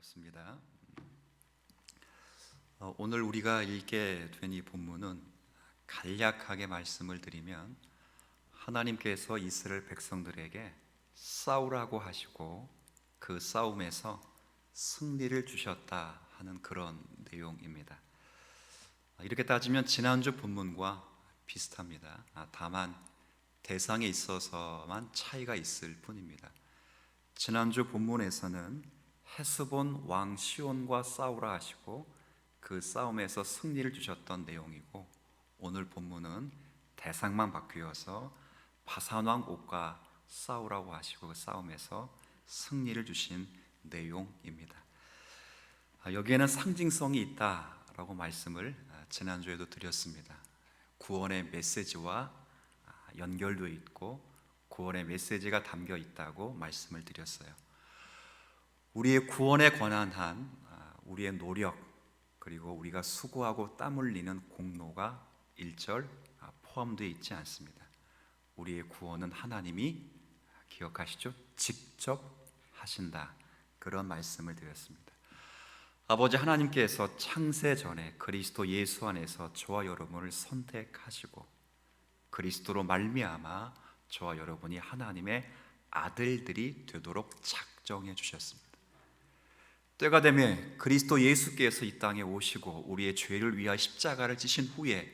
반갑습니다. 오늘 우리가 읽게 된 이 본문은 간략하게 말씀을 드리면 하나님께서 이스라엘 백성들에게 싸우라고 하시고 그 싸움에서 승리를 주셨다 하는 그런 내용입니다. 이렇게 따지면 지난주 본문과 비슷합니다. 다만 대상에 있어서만 차이가 있을 뿐입니다. 지난주 본문에서는 헤스본 왕 시온과 싸우라 하시고 그 싸움에서 승리를 주셨던 내용이고, 오늘 본문은 대상만 바뀌어서 바산 왕 옥과 싸우라고 하시고 그 싸움에서 승리를 주신 내용입니다. 여기에는 상징성이 있다라고 말씀을 지난주에도 드렸습니다. 구원의 메시지와 연결되어 있고 구원의 메시지가 담겨 있다고 말씀을 드렸어요. 우리의 구원에 관한 한 우리의 노력, 그리고 우리가 수고하고 땀 흘리는 공로가 1절 포함되어 있지 않습니다. 우리의 구원은 하나님이, 기억하시죠? 직접 하신다, 그런 말씀을 드렸습니다. 아버지 하나님께서 창세 전에 그리스도 예수 안에서 저와 여러분을 선택하시고 그리스도로 말미암아 저와 여러분이 하나님의 아들들이 되도록 작정해 주셨습니다. 때가 되면 그리스도 예수께서 이 땅에 오시고 우리의 죄를 위하여 십자가를 지신 후에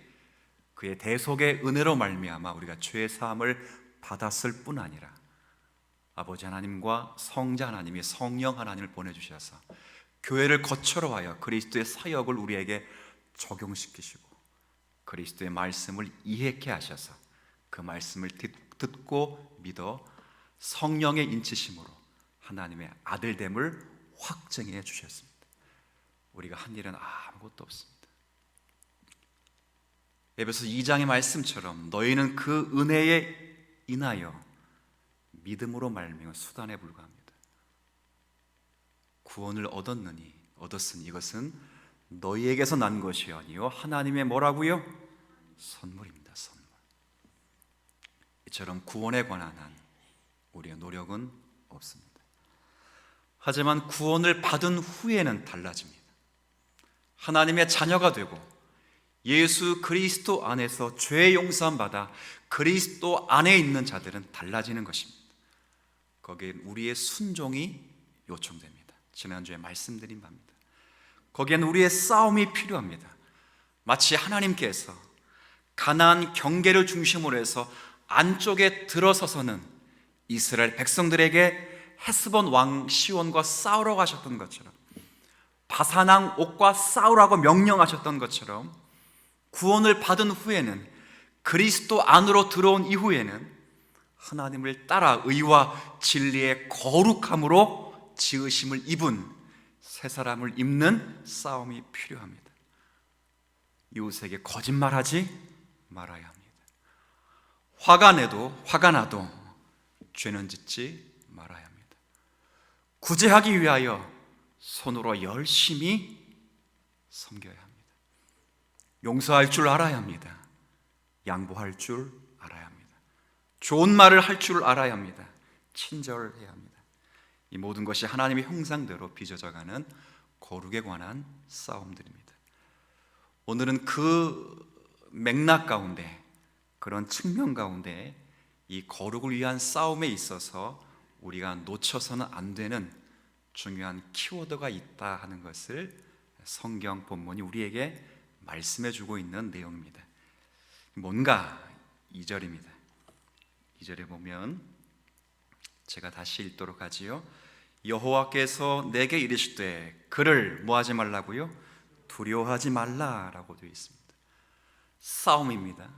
그의 대속의 은혜로 말미암아 우리가 죄 사함을 받았을 뿐 아니라 아버지 하나님과 성자 하나님이 성령 하나님을 보내주셔서 교회를 거처로 하여 그리스도의 사역을 우리에게 적용시키시고 그리스도의 말씀을 이해케 하셔서 그 말씀을 듣고 믿어 성령의 인치심으로 하나님의 아들됨을 확증해 주셨습니다. 우리가 한 일은 아무것도 없습니다. 에베소 2장의 말씀처럼 너희는 그 은혜에 인하여 믿음으로 말미암아 수단에 불과합니다. 구원을 얻었으니 이것은 너희에게서 난 것이 아니요 하나님의 뭐라고요? 선물입니다. 선물. 이처럼 구원에 관한 한 우리의 노력은 없습니다. 하지만 구원을 받은 후에는 달라집니다. 하나님의 자녀가 되고 예수 그리스도 안에서 죄 용서함 받아 그리스도 안에 있는 자들은 달라지는 것입니다. 거기에 우리의 순종이 요청됩니다. 지난주에 말씀드린 바입니다. 거기에는 우리의 싸움이 필요합니다. 마치 하나님께서 가나안 경계를 중심으로 해서 안쪽에 들어서서는 이스라엘 백성들에게 헤스본 왕 시온과 싸우러 가셨던 것처럼, 바산 왕 옥과 싸우라고 명령하셨던 것처럼, 구원을 받은 후에는, 그리스도 안으로 들어온 이후에는 하나님을 따라 의와 진리의 거룩함으로 지으심을 입은 새 사람을 입는 싸움이 필요합니다. 이웃에게 거짓말하지 말아야 합니다. 화가 나도 죄는 짓지 말아야 합니다. 구제하기 위하여 손으로 열심히 섬겨야 합니다. 용서할 줄 알아야 합니다. 양보할 줄 알아야 합니다. 좋은 말을 할 줄 알아야 합니다. 친절해야 합니다. 이 모든 것이 하나님의 형상대로 빚어져가는 거룩에 관한 싸움들입니다. 오늘은 그 맥락 가운데, 그런 측면 가운데 이 거룩을 위한 싸움에 있어서 우리가 놓쳐서는 안 되는 중요한 키워드가 있다 하는 것을 성경 본문이 우리에게 말씀해 주고 있는 내용입니다. 뭔가 2절입니다. 2절에 보면 제가 다시 읽도록 하지요. 여호와께서 내게 이르시되 그를 뭐하지 말라고요? 두려워하지 말라라고 되어 있습니다. 싸움입니다.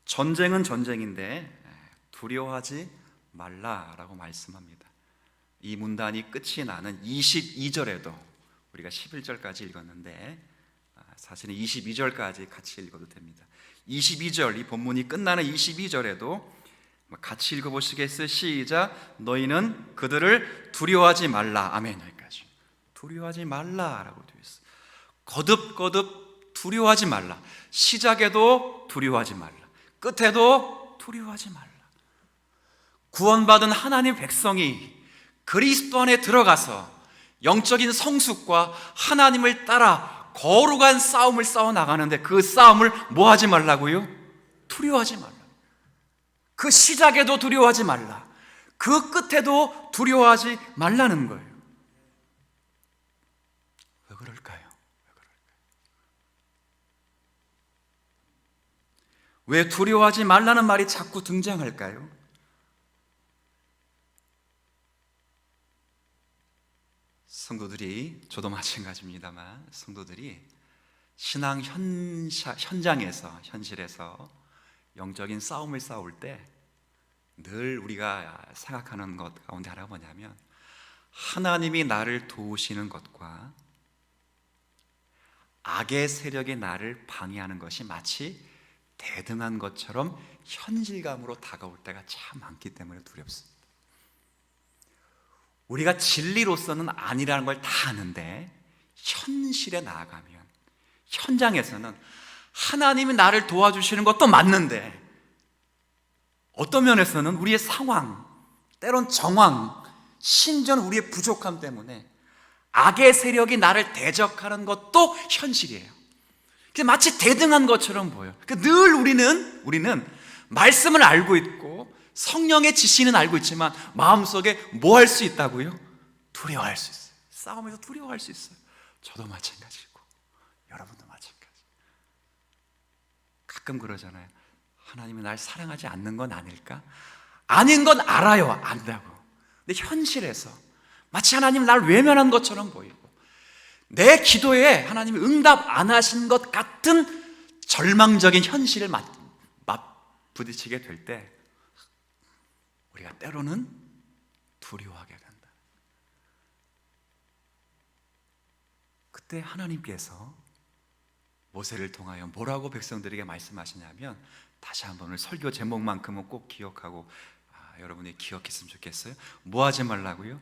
전쟁은 전쟁인데 두려워하지 말라라고 말씀합니다. 이 문단이 끝이 나는 22절에도 우리가 11절까지 읽었는데 사실은 22절까지 같이 읽어도 됩니다. 22절, 이 본문이 끝나는 22절에도 같이 읽어보시겠어요? 시작. 너희는 그들을 두려워하지 말라. 아멘. 여기까지. 두려워하지 말라라고 되어 있어요. 거듭거듭 두려워하지 말라. 시작에도 두려워하지 말라. 끝에도 두려워하지 말라. 구원받은 하나님 백성이 그리스도 안에 들어가서 영적인 성숙과 하나님을 따라 거룩한 싸움을 싸워 나가는데 그 싸움을 뭐 하지 말라고요? 두려워하지 말라. 그 시작에도 두려워하지 말라. 그 끝에도 두려워하지 말라는 거예요. 왜 그럴까요? 왜 두려워하지 말라는 말이 자꾸 등장할까요? 성도들이, 저도 마찬가지입니다만, 성도들이 신앙 현장에서, 현실에서 영적인 싸움을 싸울 때 늘 우리가 생각하는 것 가운데 하나가 뭐냐면, 하나님이 나를 도우시는 것과 악의 세력이 나를 방해하는 것이 마치 대등한 것처럼 현실감으로 다가올 때가 참 많기 때문에 두렵습니다. 우리가 진리로서는 아니라는 걸 다 아는데 현실에 나아가면, 현장에서는 하나님이 나를 도와주시는 것도 맞는데 어떤 면에서는 우리의 상황, 때론 정황, 심지어는 우리의 부족함 때문에 악의 세력이 나를 대적하는 것도 현실이에요. 마치 대등한 것처럼 보여요. 늘 우리는 말씀을 알고 있고 성령의 지시는 알고 있지만 마음속에 뭐 할 수 있다고요? 두려워할 수 있어요. 싸움에서 두려워할 수 있어요. 저도 마찬가지고 여러분도 마찬가지. 가끔 그러잖아요. 하나님이 날 사랑하지 않는 건 아닐까? 아닌 건 알아요. 안다고. 근데 현실에서 마치 하나님 날 외면한 것처럼 보이고 내 기도에 하나님이 응답 안 하신 것 같은 절망적인 현실을 부딪히게 될 때 우리가 때로는 두려워하게 된다. 그때 하나님께서 모세를 통하여 뭐라고 백성들에게 말씀하시냐면, 다시 한번 오늘 설교 제목만큼은 꼭 기억하고 여러분이 기억했으면 좋겠어요. 뭐 하지 말라고요?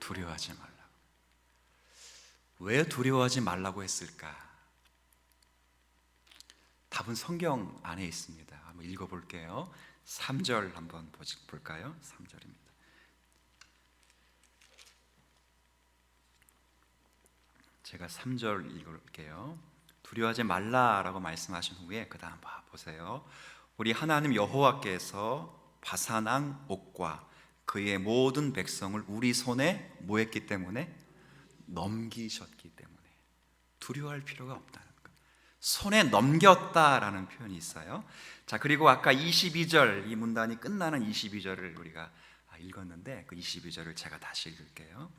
두려워하지 말라고. 왜 두려워하지 말라고 했을까? 답은 성경 안에 있습니다. 한번 읽어볼게요. 3절 한번 볼까요? 3절입니다. 제가 3절 읽을게요. 두려워하지 말라라고 말씀하신 후에 그 다음 보세요. 우리 하나님 여호와께서 바산왕 옥과 그의 모든 백성을 우리 손에 뭐 했기 때문에? 넘기셨기 때문에 두려워할 필요가 없다는 것. 손에 넘겼다라는 표현이 있어요. 자, 그리고 아까 22절, 이 문단이 끝나는 22절을 우리가 읽었는데 그 22절을 제가 다시 읽을게요.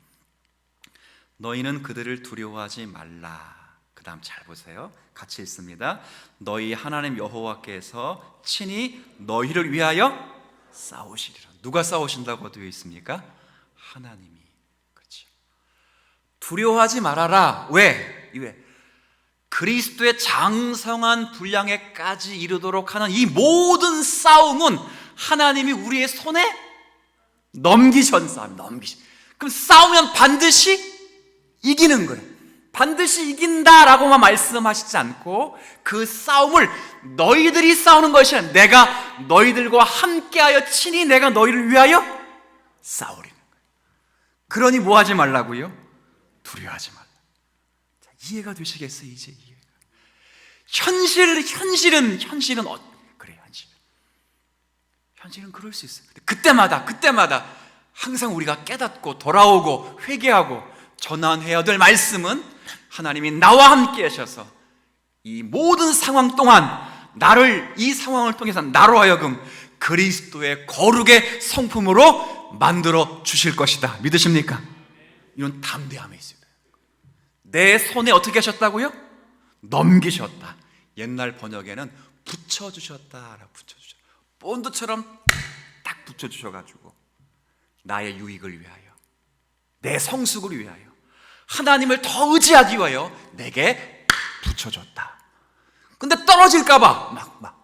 너희는 그들을 두려워하지 말라. 그 다음 잘 보세요. 같이 읽습니다. 너희 하나님 여호와께서 친히 너희를 위하여 싸우시리라. 누가 싸우신다고 되어 있습니까? 하나님이. 그렇죠. 두려워하지 말아라. 왜? 그리스도의 장성한 분량에까지 이르도록 하는 이 모든 싸움은 하나님이 우리의 손에 넘기신 싸움. 그럼 싸우면 반드시 이기는 거예요. 반드시 이긴다라고만 말씀하시지 않고 그 싸움을 너희들이 싸우는 것이 아니라 내가 너희들과 함께하여 친히 내가 너희를 위하여 싸우리는 거예요. 그러니 뭐 하지 말라고요? 두려워하지 말라. 자, 이해가 되시겠어요? 이제 이해가. 현실은 그래요. 현실은 그럴 수 있어요. 그때마다 항상 우리가 깨닫고 돌아오고 회개하고 전환해야 될 말씀은 하나님이 나와 함께 하셔서 이 모든 상황 동안 이 상황을 통해서 나로 하여금 그리스도의 거룩의 성품으로 만들어 주실 것이다. 믿으십니까? 이런 담대함이 있어요. 내 손에 어떻게 하셨다고요? 넘기셨다. 옛날 번역에는 붙여주셨다. 본드처럼 딱 붙여주셔가지고 나의 유익을 위하여, 내 성숙을 위하여, 하나님을 더 의지하기 위하여 내게 붙여줬다. 근데 떨어질까봐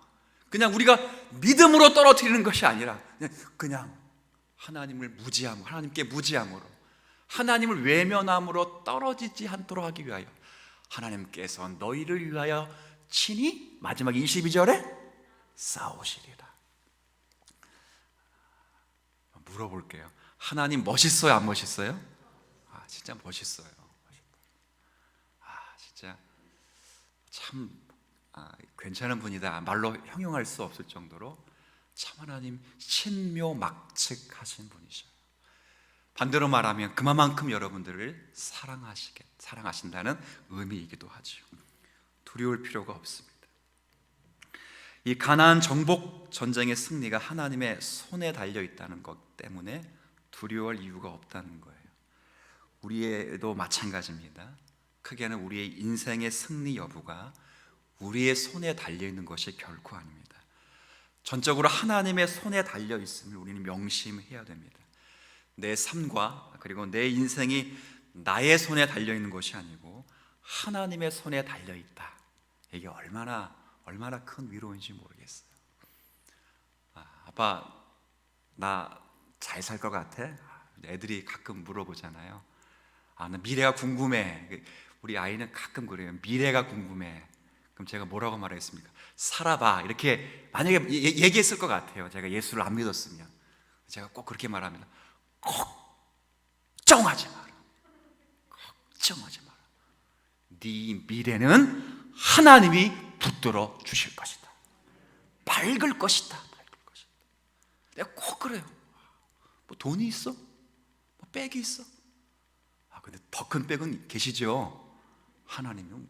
그냥 우리가 믿음으로 떨어뜨리는 것이 아니라 그냥 하나님을 무지함으로, 하나님께 무지함으로, 하나님을 외면함으로 떨어지지 않도록 하기 위하여 하나님께서 너희를 위하여 친히 마지막 22절에 싸우시리라. 물어볼게요. 하나님 멋있어요? 안 멋있어요? 진짜 멋있어요. 진짜 참 괜찮은 분이다. 말로 형용할 수 없을 정도로 참 하나님 신묘막측하신 분이셔요. 반대로 말하면 그만큼 여러분들을 사랑하신다는 의미이기도 하죠. 두려울 필요가 없습니다. 이 가나안 정복 전쟁의 승리가 하나님의 손에 달려 있다는 것 때문에 두려워할 이유가 없다는 거예요. 우리에도 마찬가지입니다. 크게는 우리의 인생의 승리 여부가 우리의 손에 달려 있는 것이 결코 아닙니다. 전적으로 하나님의 손에 달려 있음을 우리는 명심해야 됩니다. 내 삶과 그리고 내 인생이 나의 손에 달려 있는 것이 아니고 하나님의 손에 달려 있다. 이게 얼마나 큰 위로인지 모르겠어요. 아빠, 나 잘 살 것 같아? 애들이 가끔 물어보잖아요. 나 미래가 궁금해. 우리 아이는 가끔 그래요. 미래가 궁금해. 그럼 제가 뭐라고 말하겠습니까? 살아봐. 이렇게 만약에 얘기했을 것 같아요. 제가 예수를 안 믿었으면. 제가 꼭 그렇게 말합니다. 걱정하지 마라. 걱정하지 마라. 네 미래는 하나님이 붙들어 주실 것이다. 밝을 것이다. 내가 꼭 그래요. 뭐 돈이 있어? 뭐 백이 있어? 근데 더 큰 백은 계시죠. 하나님은.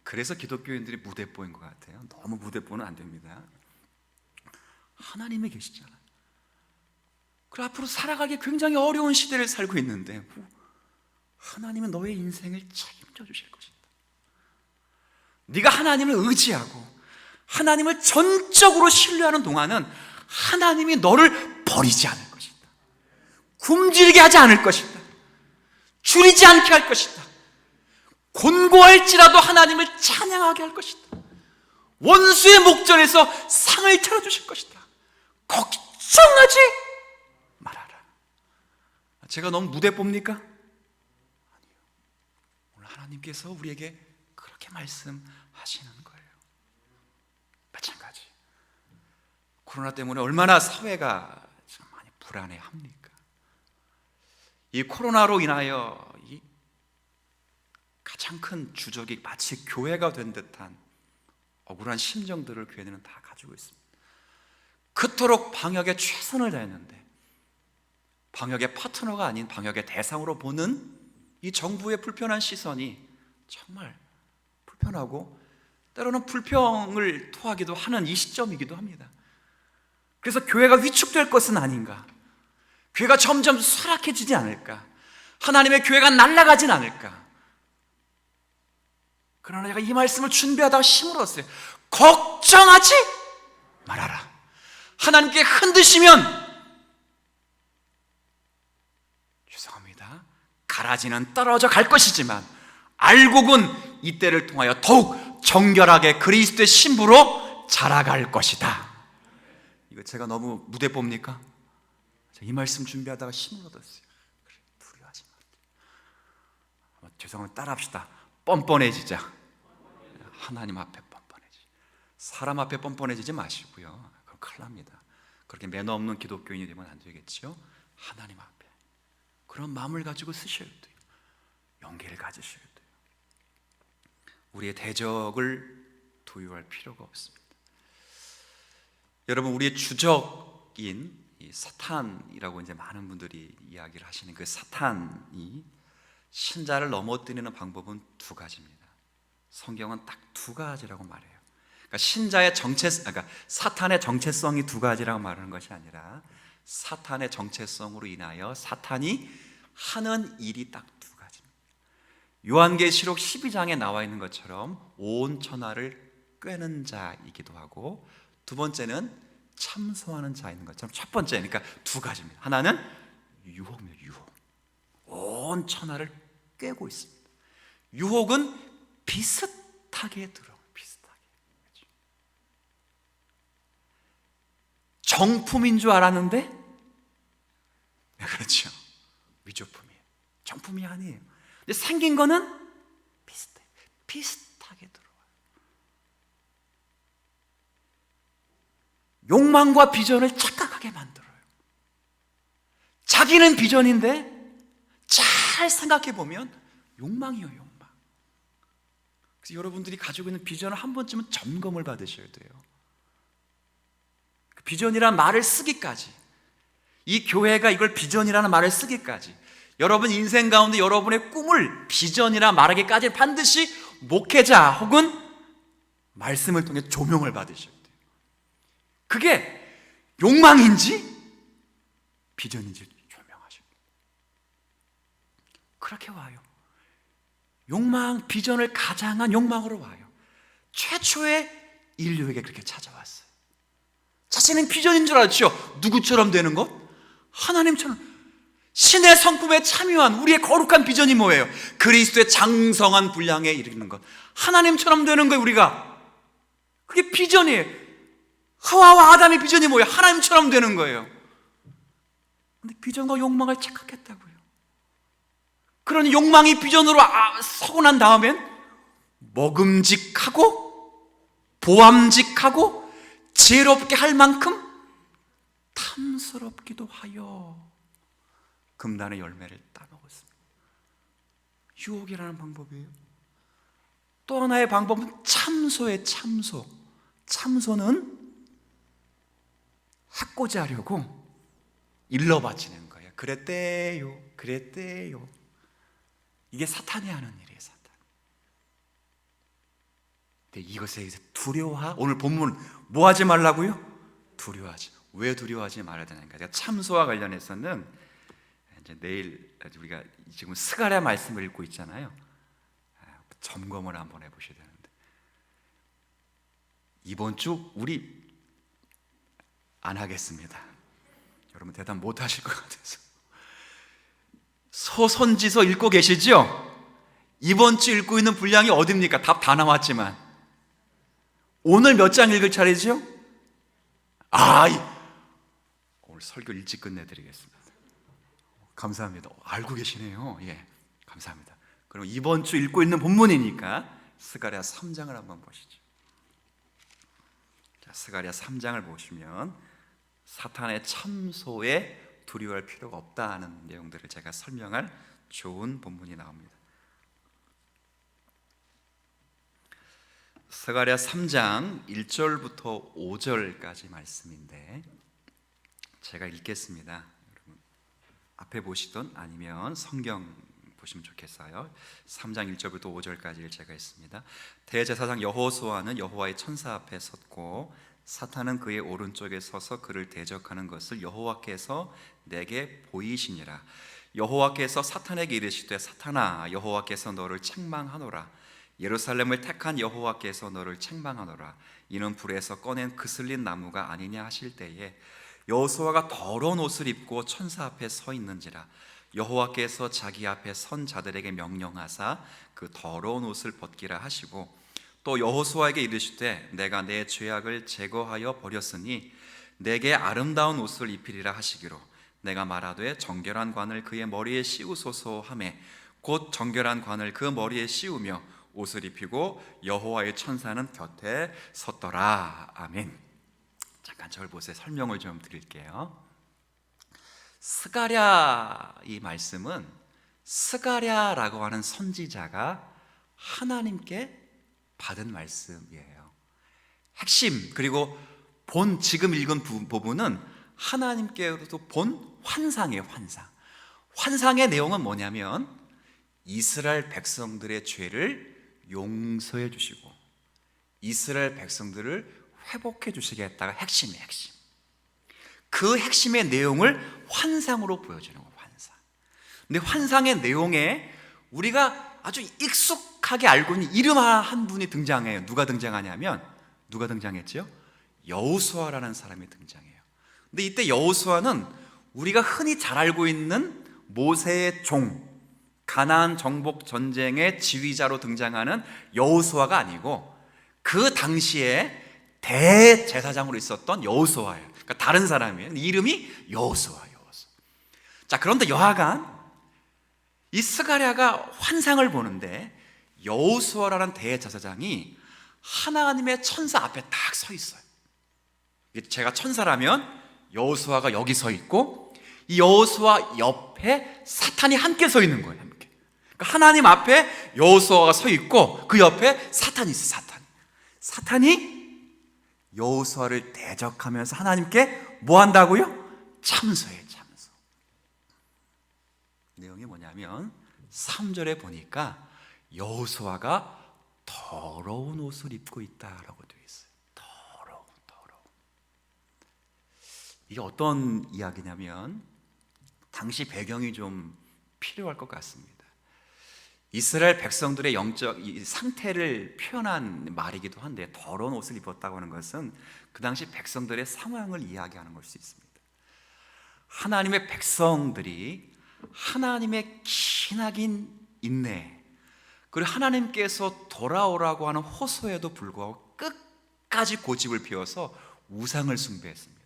그래서 기독교인들이 무대뽀인 것 같아요. 너무 무대뽀는 안 됩니다. 하나님이 계시잖아요. 그리고 앞으로 살아가기 굉장히 어려운 시대를 살고 있는데 하나님은 너의 인생을 책임져 주실 것이다. 네가 하나님을 의지하고 하나님을 전적으로 신뢰하는 동안은 하나님이 너를 버리지 않을 것이다. 굶주리게 하지 않을 것이다. 줄이지 않게 할 것이다. 곤고할지라도 하나님을 찬양하게 할 것이다. 원수의 목전에서 상을 차려주실 것이다. 걱정하지 말아라. 제가 너무 무대봅니까? 아니요. 오늘 하나님께서 우리에게 그렇게 말씀하시는 거예요. 마찬가지. 코로나 때문에 얼마나 사회가 참 많이 불안해합니까? 이 코로나로 인하여 이 가장 큰 주적이 마치 교회가 된 듯한 억울한 심정들을 교회는 다 가지고 있습니다. 그토록 방역에 최선을 다했는데 방역의 파트너가 아닌 방역의 대상으로 보는 이 정부의 불편한 시선이 정말 불편하고 때로는 불평을 토하기도 하는 이 시점이기도 합니다. 그래서 교회가 위축될 것은 아닌가, 교회가 점점 쇠락해지지 않을까, 하나님의 교회가 날아가진 않을까. 그러나 제가 이 말씀을 준비하다가 힘을 얻었어요. 걱정하지 말아라. 하나님께 흔드시면 죄송합니다, 가라지는 떨어져 갈 것이지만 알곡은 이때를 통하여 더욱 정결하게 그리스도의 신부로 자라갈 것이다. 이거 제가 너무 무대 봅니까? 이 말씀 준비하다가 힘을 얻었어요. 그래, 두려워하지 마. 죄송합니다, 따라합시다. 뻔뻔해지자. 하나님 앞에 뻔뻔해지. 사람 앞에 뻔뻔해지지 마시고요. 그럼 큰일 납니다. 그렇게 매너 없는 기독교인이 되면 안 되겠죠. 하나님 앞에 그런 마음을 가지고 쓰셔야 돼요. 용기를 가지셔야 돼요. 우리의 대적을 두려워할 필요가 없습니다. 여러분, 우리의 주적인 이 사탄이라고 이제 많은 분들이 이야기를 하시는 그 사탄이 신자를 넘어뜨리는 방법은 두 가지입니다. 성경은 딱 두 가지라고 말해요. 그러니까 신자의 그러니까 사탄의 정체성이 두 가지라고 말하는 것이 아니라 사탄의 정체성으로 인하여 사탄이 하는 일이 딱 두 가지입니다. 요한계시록 12장에 나와 있는 것처럼 온 천하를 꿰는 자이기도 하고, 두 번째는 참소하는 자인 것처럼 첫 번째, 그러니까 두 가지입니다. 하나는 유혹입니다. 유혹. 온 천하를 꿰고 있습니다. 유혹은 비슷하게 들어요. 비슷하게. 정품인 줄 알았는데 그렇죠. 위조품이에요. 정품이 아니에요. 근데 생긴 거는 비슷해요. 비슷하게 들어와요. 욕망과 비전을 착각하게 만들어요. 자기는 비전인데 잘 생각해 보면 욕망이에요, 욕망. 그래서 여러분들이 가지고 있는 비전을 한 번쯤은 점검을 받으셔야 돼요. 그 비전이라는 말을 쓰기까지, 이 교회가 이걸 비전이라는 말을 쓰기까지, 여러분 인생 가운데 여러분의 꿈을 비전이라 말하기까지 반드시 목회자 혹은 말씀을 통해 조명을 받으셔야 돼요. 그게 욕망인지 비전인지 조명하셔야 돼요. 그렇게 와요. 욕망, 비전을 가장한 욕망으로 와요. 최초의 인류에게 그렇게 찾아왔어요. 자신은 비전인 줄 알죠. 누구처럼 되는 것? 하나님처럼. 신의 성품에 참여한 우리의 거룩한 비전이 뭐예요? 그리스도의 장성한 분량에 이르는 것. 하나님처럼 되는 거예요, 우리가. 그게 비전이에요. 하와와 아담의 비전이 뭐예요? 하나님처럼 되는 거예요. 근데 비전과 욕망을 착각했다고요. 그런 욕망이 비전으로 서고 난 다음엔 먹음직하고 보암직하고 지혜롭게 할 만큼 탐스럽기도 하여 금단의 열매를 따먹었습니다. 유혹이라는 방법이에요. 또 하나의 방법은 참소의 참소. 참소는 해코지 하려고 일러 바치는 거예요. 그랬대요, 그랬대요. 이게 사탄이 하는 일이에요, 사탄. 근데 이것에 두려워. 오늘 본문 뭐 하지 말라고요? 두려워하지. 왜 두려워하지 말아야 되는가? 제가 참소와 관련해서는 이제 내일 우리가 지금 스가랴 말씀을 읽고 있잖아요. 점검을 한번 해보셔야 되는데, 이번 주 우리 안 하겠습니다. 여러분 대답 못 하실 것 같아서. 서선지서 읽고 계시죠? 이번 주 읽고 있는 분량이 어딥니까? 답 다 나왔지만 오늘 몇 장 읽을 차례죠? 오늘 설교 일찍 끝내드리겠습니다. 감사합니다. 알고 계시네요. 예, 감사합니다. 그럼 이번 주 읽고 있는 본문이니까 스가랴 3장을 한번 보시죠. 자, 스가랴 3장을 보시면 사탄의 참소에 두려워할 필요가 없다는 내용들을 제가 설명할 좋은 본문이 나옵니다. 스가랴 3장 1절부터 5절까지 말씀인데 제가 읽겠습니다. 여러분 앞에 보시던 아니면 성경 보시면 좋겠어요. 3장 1절부터 5절까지를 제가 읽습니다. 대제사장 여호수아는 여호와의 천사 앞에 섰고 사탄은 그의 오른쪽에 서서 그를 대적하는 것을 여호와께서 내게 보이시니라. 여호와께서 사탄에게 이르시되 사탄아, 여호와께서 너를 책망하노라. 예루살렘을 택한 여호와께서 너를 책망하노라. 이는 불에서 꺼낸 그슬린 나무가 아니냐 하실 때에 여호수아가 더러운 옷을 입고 천사 앞에 서 있는지라. 여호와께서 자기 앞에 선 자들에게 명령하사 그 더러운 옷을 벗기라 하시고 또 여호수아에게 이르시되 내가 내 죄악을 제거하여 버렸으니 내게 아름다운 옷을 입히리라 하시기로 내가 말하되 정결한 관을 그의 머리에 씌우소서 하매 곧 정결한 관을 그 머리에 씌우며 옷을 입히고 여호와의 천사는 곁에 섰더라. 아멘. 잠깐 저를 보세요. 설명을 좀 드릴게요. 스가랴 이 말씀은 스가랴라고 하는 선지자가 하나님께 받은 말씀이에요. 핵심 그리고 본 지금 읽은 부분은 하나님께로부터 본 환상이에요. 환상. 환상의 내용은 뭐냐면 이스라엘 백성들의 죄를 용서해 주시고 이스라엘 백성들을 회복해 주시겠다가 핵심이에요. 핵심. 그 핵심의 내용을 환상으로 보여주는 거예요. 환상. 근데 환상의 내용에 우리가 아주 익숙하게 알고 있는 이름 한 분이 등장해요. 누가 등장하냐면 누가 등장했죠? 여호수아라는 사람이 등장해요. 근데 이때 여호수아는 우리가 흔히 잘 알고 있는 모세의 종, 가나안 정복 전쟁의 지휘자로 등장하는 여호수아가 아니고 그 당시에 대제사장으로 있었던 여호수아예요. 그러니까 다른 사람이에요. 이름이 여호수아. 자, 그런데 여하간 이 스가랴가 환상을 보는데 여호수아라는 대제사장이 하나님의 천사 앞에 딱 서 있어요. 제가 천사라면 여호수아가 여기 서 있고 이 여호수아 옆에 사탄이 함께 서 있는 거예요. 함께. 그러니까 하나님 앞에 여호수아가 서 있고 그 옆에 사탄이 있어요. 사탄이 여호수아를 대적하면서 하나님께 뭐 한다고요? 참소해요. 참소. 내용이 뭐냐면 3절에 보니까 여호수아가 더러운 옷을 입고 있다라고 되어 있어요. 더러운. 이게 어떤 이야기냐면 당시 배경이 좀 필요할 것 같습니다. 이스라엘 백성들의 영적 상태를 표현한 말이기도 한데, 더러운 옷을 입었다고 하는 것은 그 당시 백성들의 상황을 이야기하는 걸 수 있습니다. 하나님의 백성들이 하나님의 기나긴 인내, 그리고 하나님께서 돌아오라고 하는 호소에도 불구하고 끝까지 고집을 피워서 우상을 숭배했습니다.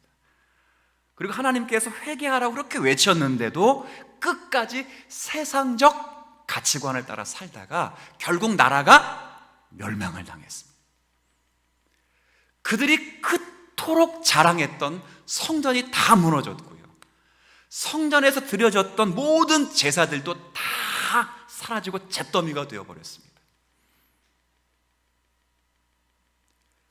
그리고 하나님께서 회개하라고 그렇게 외쳤는데도 끝까지 세상적 가치관을 따라 살다가 결국 나라가 멸망을 당했습니다. 그들이 그토록 자랑했던 성전이 다 무너졌고요, 성전에서 드려졌던 모든 제사들도 다 사라지고 잿더미가 되어버렸습니다.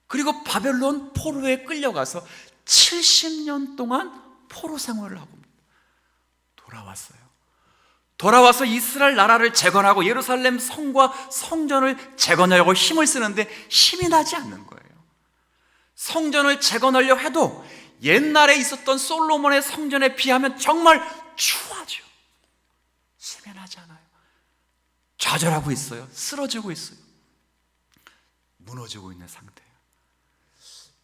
그리고 바벨론 포로에 끌려가서 70년 동안 포로 생활을 하고 돌아와서 이스라엘 나라를 재건하고 예루살렘 성과 성전을 재건하려고 힘을 쓰는데 힘이 나지 않는 거예요. 성전을 재건하려 해도 옛날에 있었던 솔로몬의 성전에 비하면 정말 추하죠. 힘이 나지 않아요. 좌절하고 있어요. 쓰러지고 있어요. 무너지고 있는 상태예요.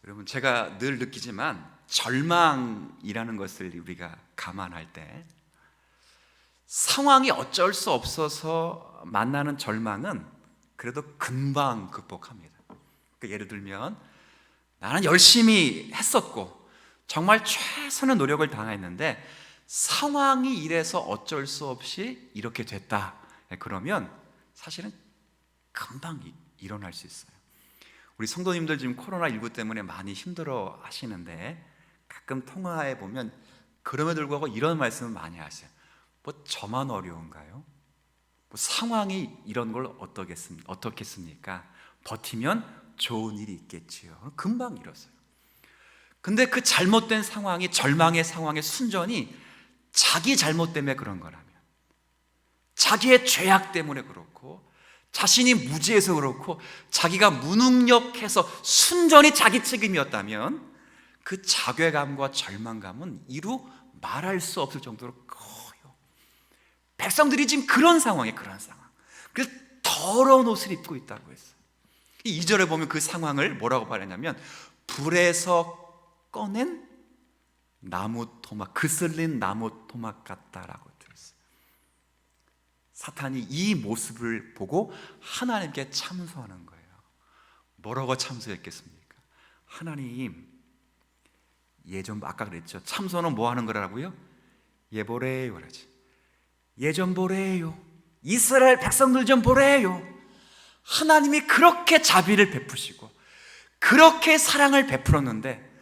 여러분, 제가 늘 느끼지만 절망이라는 것을 우리가 감안할 때 상황이 어쩔 수 없어서 만나는 절망은 그래도 금방 극복합니다. 그러니까 예를 들면 나는 열심히 했었고 정말 최선의 노력을 다했는데 상황이 이래서 어쩔 수 없이 이렇게 됐다, 그러면 사실은 금방 일어날 수 있어요. 우리 성도님들 지금 코로나19 때문에 많이 힘들어 하시는데 가끔 통화해 보면 그럼에도 불구하고 이런 말씀을 많이 하세요. 뭐 저만 어려운가요? 뭐 상황이 이런 걸 어떻겠습니까? 버티면 좋은 일이 있겠지요. 금방 이뤘어요. 근데 그 잘못된 상황이, 절망의 상황의 순전이 자기 잘못 때문에 그런 거라면, 자기의 죄악 때문에 그렇고, 자신이 무지해서 그렇고, 자기가 무능력해서 순전히 자기 책임이었다면 그 자괴감과 절망감은 이루 말할 수 없을 정도로 커요. 백성들이 지금 그런 상황. 그래서 더러운 옷을 입고 있다고 했어요. 2절에 보면 그 상황을 뭐라고 말했냐면 불에서 꺼낸 나무 토막, 그슬린 나무 토막 같다라고 들었어요. 사탄이 이 모습을 보고 하나님께 참소하는 거예요. 뭐라고 참소했겠습니까? 하나님, 예전 아까 그랬죠. 참소는 뭐 하는 거라고요? 예보래요 그러지. 예전 보래요. 이스라엘 백성들 좀 보래요. 하나님이 그렇게 자비를 베푸시고 그렇게 사랑을 베풀었는데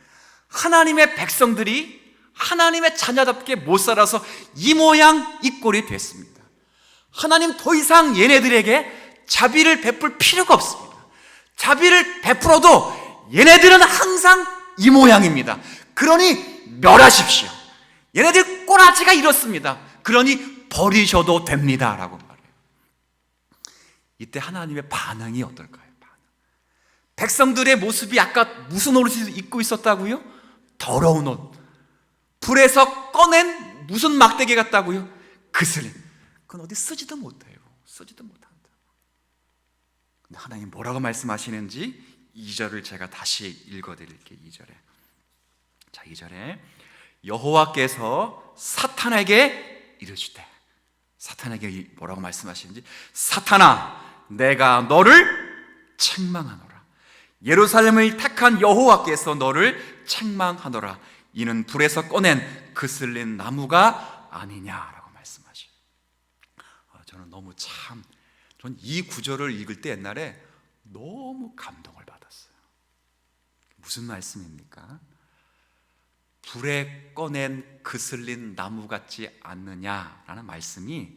하나님의 백성들이 하나님의 자녀답게 못 살아서 이 모양 이 꼴이 됐습니다. 하나님 더 이상 얘네들에게 자비를 베풀 필요가 없습니다. 자비를 베풀어도 얘네들은 항상 이 모양입니다. 그러니 멸하십시오. 얘네들 꼬라지가 이렇습니다. 그러니 버리셔도 됩니다 라고 말해요. 이때 하나님의 반응이 어떨까요? 백성들의 모습이 아까 무슨 옷을 입고 있었다고요? 더러운 옷. 불에서 꺼낸 무슨 막대기 같다고요? 그슬림. 그건 어디 쓰지도 못해요. 쓰지도 못한다. 근데 하나님 뭐라고 말씀하시는지 2절을 제가 다시 읽어드릴게요. 2절에. 자, 2절에 여호와께서 사탄에게 이르시되, 사탄에게 뭐라고 말씀하시는지, 사탄아, 내가 너를 책망하노라. 예루살렘을 택한 여호와께서 너를 책망하노라. 이는 불에서 꺼낸 그슬린 나무가 아니냐라고 말씀하셔요. 저는 너무 전 이 구절을 읽을 때 옛날에 너무 감동을 받았어요. 무슨 말씀입니까? 불에 꺼낸 그슬린 나무 같지 않느냐라는 말씀이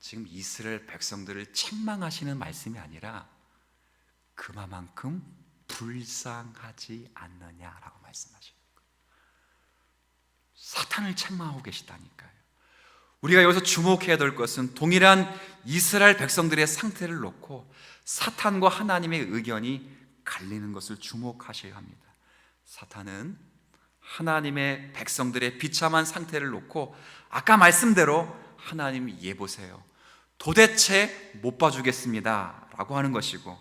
지금 이스라엘 백성들을 책망하시는 말씀이 아니라 그만큼 불쌍하지 않느냐라고 말씀하시는 거예요. 사탄을 책망하고 계시다니까요. 우리가 여기서 주목해야 될 것은 동일한 이스라엘 백성들의 상태를 놓고 사탄과 하나님의 의견이 갈리는 것을 주목하셔야 합니다. 사탄은 하나님의 백성들의 비참한 상태를 놓고 아까 말씀대로 하나님 얘 보세요, 도대체 못 봐주겠습니다 라고 하는 것이고,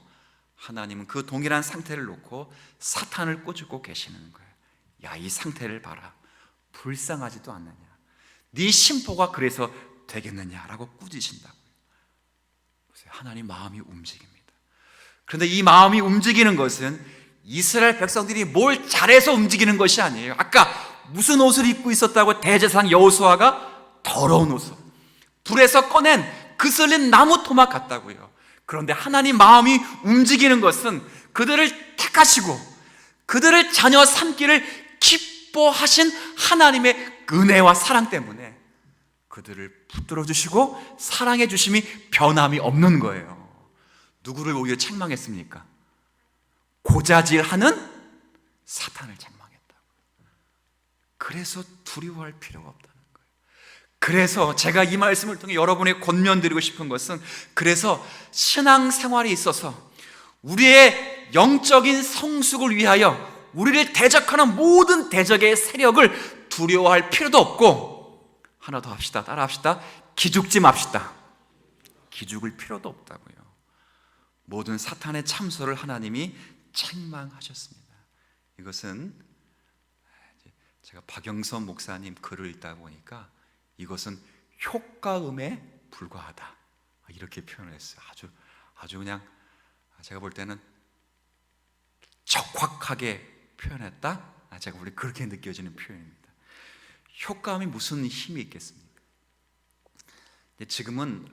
하나님은 그 동일한 상태를 놓고 사탄을 꼬집고 계시는 거예요. 야, 이 상태를 봐라, 불쌍하지도 않느냐, 네 심포가 그래서 되겠느냐라고 꾸짖으신다고요. 하나님 마음이 움직입니다. 그런데 이 마음이 움직이는 것은 이스라엘 백성들이 뭘 잘해서 움직이는 것이 아니에요. 아까 무슨 옷을 입고 있었다고? 대제사장 여호수아가 더러운 옷을 불에서 꺼낸 그슬린 나무 토막 같다고요. 그런데 하나님 마음이 움직이는 것은 그들을 택하시고 그들을 자녀 삼기를 기뻐하신 하나님의 은혜와 사랑 때문에 그들을 붙들어 주시고 사랑해 주심이 변함이 없는 거예요. 누구를 오히려 책망했습니까? 고자질하는 사탄을 책망했다고. 그래서 두려워할 필요가 없다는 거예요. 그래서 제가 이 말씀을 통해 여러분에게 권면드리고 싶은 것은, 그래서 신앙생활에 있어서 우리의 영적인 성숙을 위하여 우리를 대적하는 모든 대적의 세력을 두려워할 필요도 없고, 하나 더 합시다, 따라 합시다, 기죽지 맙시다. 기죽을 필요도 없다고요. 모든 사탄의 참소를 하나님이 책망하셨습니다. 이것은 제가 박영선 목사님 글을 읽다 보니까 이것은 효과음에 불과하다 이렇게 표현을 했어요. 아주 그냥 제가 볼 때는 적확하게 표현했다. 제가 우리 그렇게 느껴지는 표현입니다. 효과음이 무슨 힘이 있겠습니까? 지금은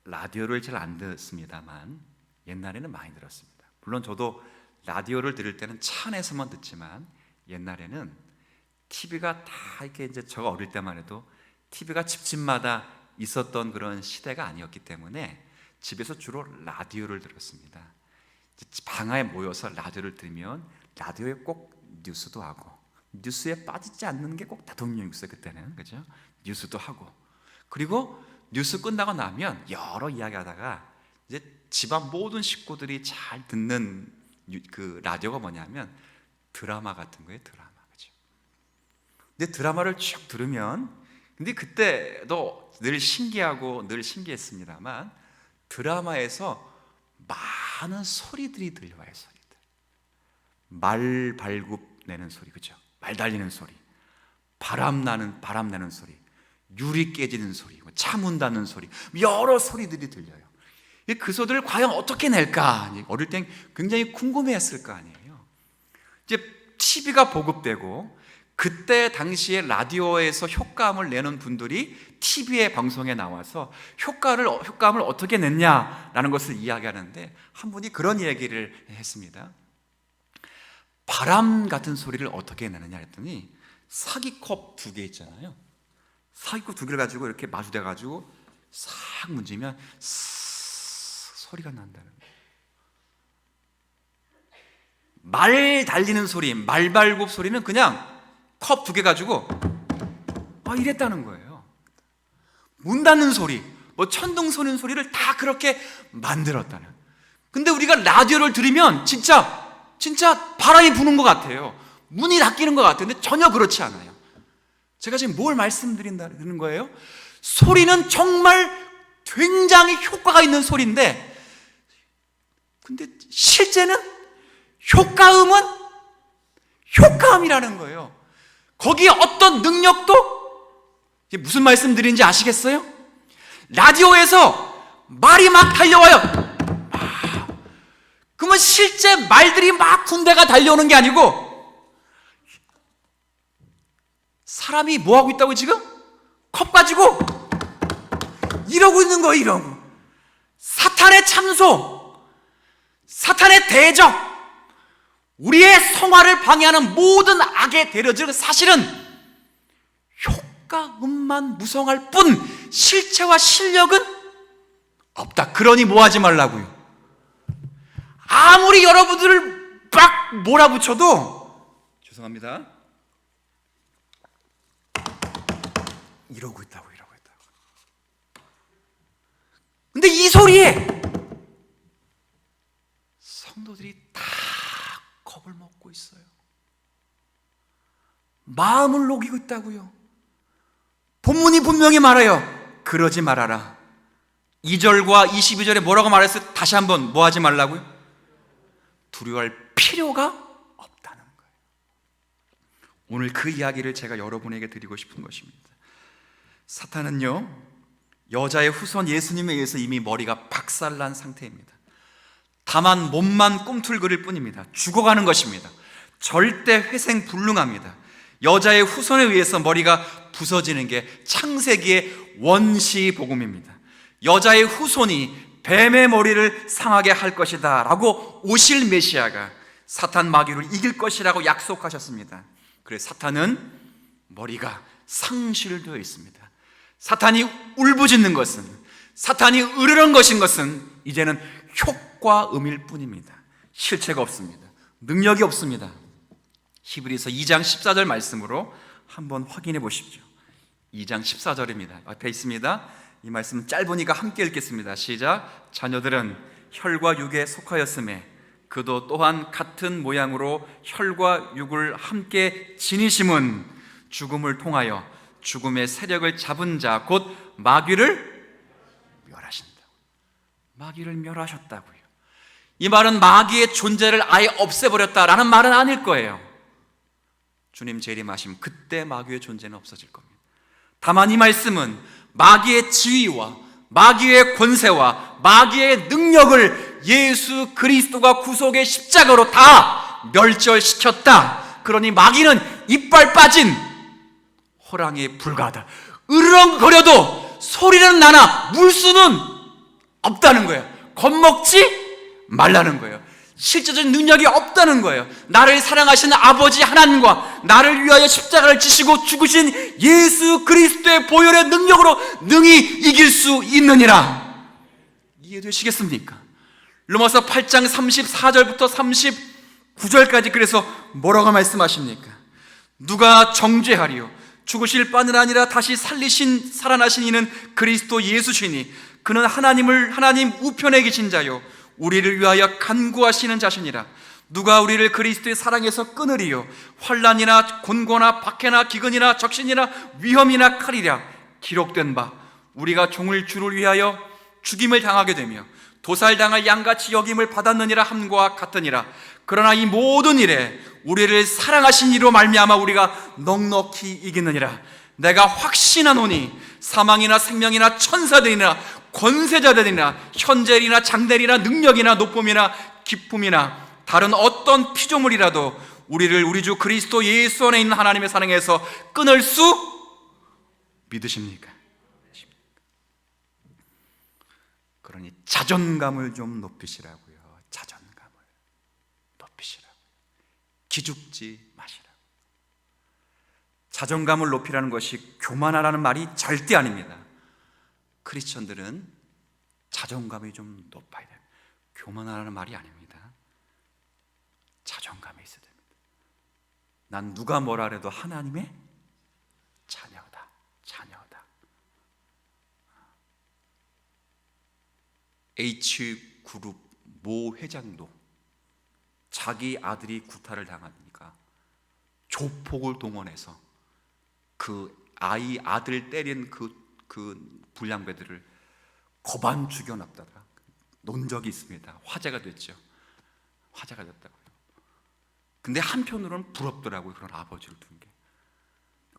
라디오를 잘 안 듣습니다만 옛날에는 많이 들었습니다. 물론 저도 라디오를 들을 때는 차 안에서만 듣지만 옛날에는 TV가 다 이렇게, 이제 제가 어릴 때만 해도 TV가 집집마다 있었던 그런 시대가 아니었기 때문에 집에서 주로 라디오를 들었습니다. 방에 모여서 라디오를 들으면 라디오에 꼭 뉴스도 하고, 뉴스에 빠지지 않는 게 꼭 대통령 뉴스, 그때는 그죠? 뉴스도 하고, 그리고 뉴스 끝나고 나면 여러 이야기하다가 이제 집안 모든 식구들이 잘 듣는 그 라디오가 뭐냐면 드라마 같은 거예요. 드라마, 그죠? 근데 드라마를 쭉 들으면, 근데 그때도 늘 신기하고 늘 신기했습니다만 드라마에서 많은 소리들이 들려와요. 소리들, 말 발굽 내는 소리, 그죠? 말 달리는 소리, 바람 내는 소리, 유리 깨지는 소리, 차 문 닫는 소리, 여러 소리들이 들려요. 그 소리를 과연 어떻게 낼까? 어릴 땐 굉장히 궁금해했을 거 아니에요. 이제 TV가 보급되고 그때 당시에 라디오에서 효과음을 내는 분들이 TV의 방송에 나와서 효과음을 어떻게 냈냐라는 것을 이야기하는데, 한 분이 그런 얘기를 했습니다. 바람 같은 소리를 어떻게 내느냐 했더니, 사기컵 2개 있잖아요. 사기컵 2개를 가지고 이렇게 마주대 가지고 싹 문지면 소리가 난다는 거예요. 말 달리는 소리, 말발굽 소리는 그냥 컵 2개 가지고 이랬다는 거예요. 문 닫는 소리, 천둥 소리는 소리를 다 그렇게 만들었다는. 근데 우리가 라디오를 들으면 진짜 바람이 부는 것 같아요. 문이 닫히는 것 같아요. 근데 전혀 그렇지 않아요. 제가 지금 뭘 말씀드린다는 거예요? 소리는 정말 굉장히 효과가 있는 소리인데, 근데 실제는 효과음은 효과음이라는 거예요. 거기에 어떤 능력도, 이게 무슨 말씀 드리는지 아시겠어요? 라디오에서 말이 막 달려와요. 그러면 실제 말들이 막 군대가 달려오는 게 아니고 사람이 뭐 하고 있다고, 지금? 컵 가지고 이러고 있는 거예요. 이러고. 사탄의 참소, 사탄의 대적, 우리의 성화를 방해하는 모든 악의 대려들은 사실은 효과음만 무성할 뿐 실체와 실력은 없다. 그러니 뭐 하지 말라고요? 아무리 여러분들을 막 몰아붙여도, 죄송합니다, 이러고 있다고. 근데 이 소리에 성도들이 다 겁을 먹고 있어요. 마음을 녹이고 있다고요. 본문이 분명히 말해요. 그러지 말아라. 2절과 22절에 뭐라고 말했어요? 다시 한번 뭐 하지 말라고요? 두려워할 필요가 없다는 거예요. 오늘 그 이야기를 제가 여러분에게 드리고 싶은 것입니다. 사탄은요, 여자의 후손 예수님에 의해서 이미 머리가 박살난 상태입니다. 다만 몸만 꿈틀거릴 뿐입니다. 죽어가는 것입니다. 절대 회생불능합니다. 여자의 후손에 의해서 머리가 부서지는 게 창세기의 원시복음입니다. 여자의 후손이 뱀의 머리를 상하게 할 것이다 라고 오실 메시아가 사탄 마귀를 이길 것이라고 약속하셨습니다. 그래서 사탄은 머리가 상실되어 있습니다. 사탄이 울부짖는 것은, 사탄이 으르렁 것인 것은 이제는 효과음일 뿐입니다. 실체가 없습니다. 능력이 없습니다. 히브리서 2장 14절 말씀으로 한번 확인해 보십시오. 2장 14절입니다. 앞에 있습니다. 이 말씀은 짧으니까 함께 읽겠습니다. 시작. 자녀들은 혈과 육에 속하였음에 그도 또한 같은 모양으로 혈과 육을 함께 지니심은 죽음을 통하여 죽음의 세력을 잡은 자 곧 마귀를 멸하신다. 마귀를 멸하셨다고요. 이 말은 마귀의 존재를 아예 없애버렸다라는 말은 아닐 거예요. 주님 재림하시면 그때 마귀의 존재는 없어질 겁니다. 다만 이 말씀은 마귀의 지위와 마귀의 권세와 마귀의 능력을 예수 그리스도가 구속의 십자가로 다 멸절시켰다. 그러니 마귀는 이빨 빠진 호랑이에 불과하다. 으르렁거려도 소리는 나나 물수는 없다는 거예요. 겁먹지 말라는 거예요. 실제적인 능력이 없다는 거예요. 나를 사랑하시는 아버지 하나님과 나를 위하여 십자가를 지시고 죽으신 예수 그리스도의 보혈의 능력으로 능히 이길 수 있느니라. 이해되시겠습니까? 로마서 8장 34절부터 39절까지 그래서 뭐라고 말씀하십니까? 누가 정죄하리요? 죽으실 바는 아니라 다시 살아나신 이는 그리스도 예수시니 그는 하나님 우편에 계신 자요 우리를 위하여 간구하시는 자시니라. 누가 우리를 그리스도의 사랑에서 끊으리요? 환난이나 곤고나 박해나 기근이나 적신이나 위험이나 칼이랴. 기록된 바 우리가 종을 주를 위하여 죽임을 당하게 되며 도살당할 양같이 여김을 받았느니라 함과 같으니라. 그러나 이 모든 일에 우리를 사랑하신 이로 말미암아 우리가 넉넉히 이기느니라. 내가 확신하노니 사망이나 생명이나 천사들이나 권세자들이나 현재이나 장대리나 능력이나 높음이나 기쁨이나 다른 어떤 피조물이라도 우리를 우리 주 그리스도 예수 안에 있는 하나님의 사랑에서 끊을 수 믿으십니까? 그러니 자존감을 좀 높이시라고요. 자존감을 높이시라고요. 기죽지 마시라고. 자존감을 높이라는 것이 교만하라는 말이 절대 아닙니다. 크리스천들은 자존감이 좀 높아야 돼요. 교만하라는 말이 아닙니다. 자존감이 있어야 됩니다. 난 누가 뭐라 해도 하나님의 자녀다. 자녀다. H그룹 모 회장도 자기 아들이 구타를 당하니까 조폭을 동원해서 그 아들 때린 그 불량배들을 거반 죽여놨다가 논 적이 있습니다. 화제가 됐죠. 화제가 됐다고요. 근데 한편으로는 부럽더라고요. 그런 아버지를 둔 게.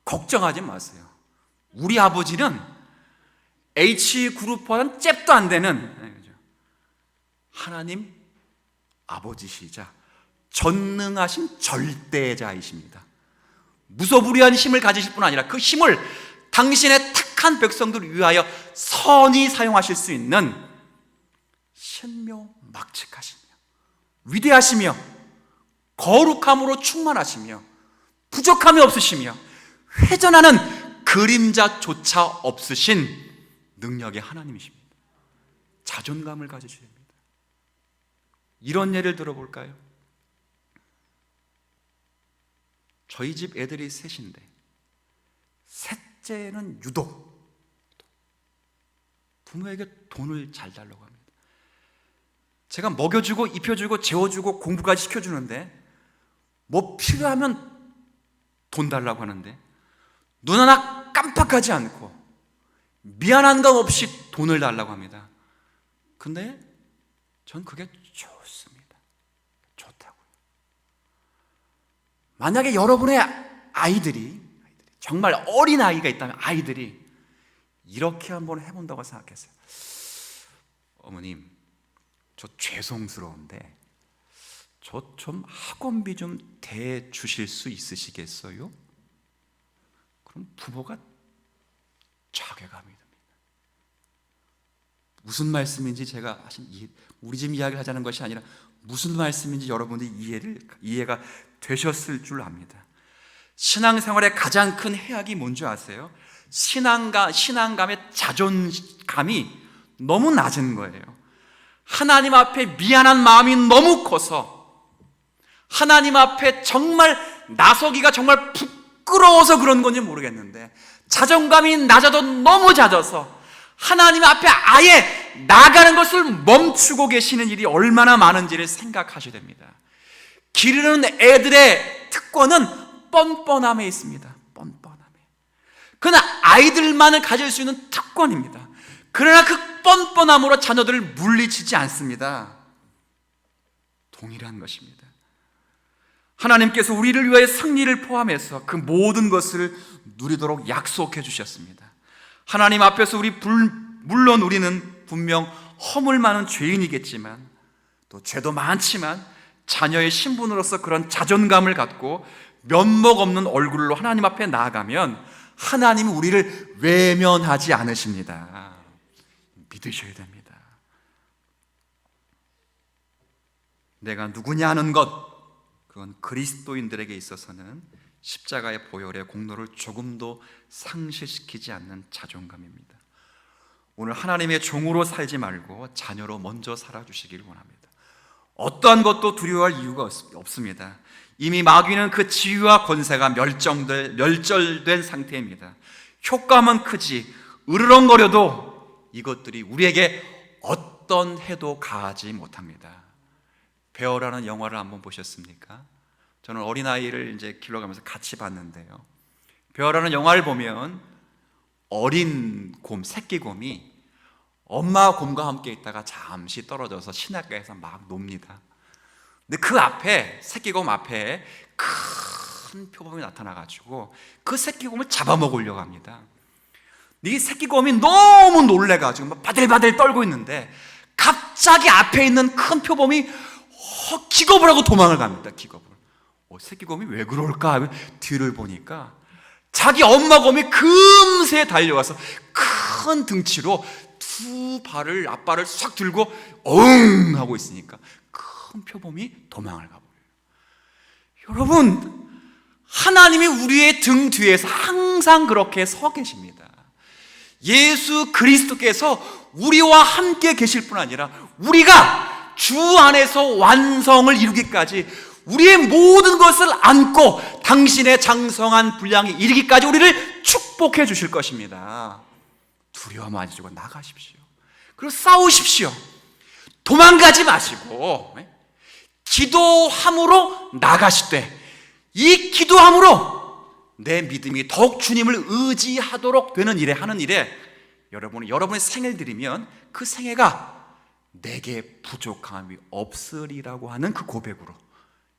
걱정하지 마세요. 우리 아버지는 H그룹과는 잽도 안 되는 하나님 아버지시자 전능하신 절대자이십니다. 무소불위한 힘을 가지실 뿐 아니라 그 힘을 당신의 택한 백성들을 위하여 선히 사용하실 수 있는 신묘막측하시며 위대하시며 거룩함으로 충만하시며 부족함이 없으시며 회전하는 그림자조차 없으신 능력의 하나님이십니다. 자존감을 가지셔야 됩니다. 이런 예를 들어볼까요? 저희 집 애들이 셋인데 셋째는 유독 부모에게 돈을 잘 달라고 합니다. 제가 먹여주고 입혀주고 재워주고 공부까지 시켜주는데 뭐 필요하면 돈 달라고 하는데 눈 하나 깜빡하지 않고 미안한 감 없이 돈을 달라고 합니다. 근데 전 그게 좋습니다. 좋다고요. 만약에 여러분의 아이들이 정말 어린 아이가 있다면 아이들이 이렇게 한번 해본다고 생각했어요. 어머님, 저 죄송스러운데 저 좀 학원비 좀 대주실 수 있으시겠어요? 그럼 부모가 자괴감이 듭니다. 무슨 말씀인지 제가 우리 집 이야기를 하자는 것이 아니라 무슨 말씀인지 여러분들이 이해가 되셨을 줄 압니다. 신앙생활의 가장 큰 해악이 뭔지 아세요? 신앙감의 자존감이 너무 낮은 거예요. 하나님 앞에 미안한 마음이 너무 커서 하나님 앞에 정말 나서기가 정말 부끄러워서 그런 건지 모르겠는데 자존감이 낮아도 너무 낮아서 하나님 앞에 아예 나가는 것을 멈추고 계시는 일이 얼마나 많은지를 생각하셔야 됩니다. 기르는 애들의 특권은 뻔뻔함에 있습니다. 뻔뻔함에. 그러나 아이들만을 가질 수 있는 특권입니다. 그러나 그 뻔뻔함으로 자녀들을 물리치지 않습니다. 동일한 것입니다. 하나님께서 우리를 위하여 승리를 포함해서 그 모든 것을 누리도록 약속해 주셨습니다. 하나님 앞에서 물론 우리는 분명 허물 많은 죄인이겠지만 또 죄도 많지만 자녀의 신분으로서 그런 자존감을 갖고 면목 없는 얼굴로 하나님 앞에 나아가면 하나님은 우리를 외면하지 않으십니다. 믿으셔야 됩니다. 내가 누구냐 하는 것, 그건 그리스도인들에게 있어서는 십자가의 보혈의 공로를 조금도 상실시키지 않는 자존감입니다. 오늘 하나님의 종으로 살지 말고 자녀로 먼저 살아주시기를 원합니다. 어떠한 것도 두려워할 이유가 없습니다. 이미 마귀는 그 지위와 권세가 멸절된 상태입니다. 효과만 크지 으르렁거려도 이것들이 우리에게 어떤 해도 가하지 못합니다. 베어라는 영화를 한번 보셨습니까? 저는 어린아이를 이제 길러가면서 같이 봤는데요. 베어라는 영화를 보면 어린 곰, 새끼 곰이 엄마 곰과 함께 있다가 잠시 떨어져서 시냇가에서 막 놉니다. 근데 그 앞에, 새끼 곰 앞에 큰 표범이 나타나가지고 그 새끼 곰을 잡아먹으려고 합니다. 이 새끼 곰이 너무 놀래가지고 막 바들바들 떨고 있는데 갑자기 앞에 있는 큰 표범이 기겁을 하고 도망을 갑니다. 기겁을. 새끼 곰이 왜 그럴까 하면 뒤를 보니까 자기 엄마 곰이 금세 달려와서 큰 등치로 두 발을 앞발을 싹 들고 엉 하고 있으니까 큰 표범이 도망을 가버려요. 여러분, 하나님이 우리의 등 뒤에서 항상 그렇게 서 계십니다. 예수 그리스도께서 우리와 함께 계실 뿐 아니라 우리가 주 안에서 완성을 이루기까지 우리의 모든 것을 안고 당신의 장성한 분량에 이르기까지 우리를 축복해 주실 것입니다. 두려워 마시고 나가십시오. 그리고 싸우십시오. 도망가지 마시고 기도함으로 나가시되 이 기도함으로 내 믿음이 더욱 주님을 의지하도록 되는 일에 하는 일에 여러분의 생애를 드리면 그 생애가 내게 부족함이 없으리라고 하는 그 고백으로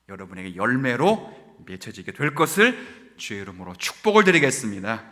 여러분에게 열매로 맺혀지게 될 것을 주의 이름으로 축복을 드리겠습니다.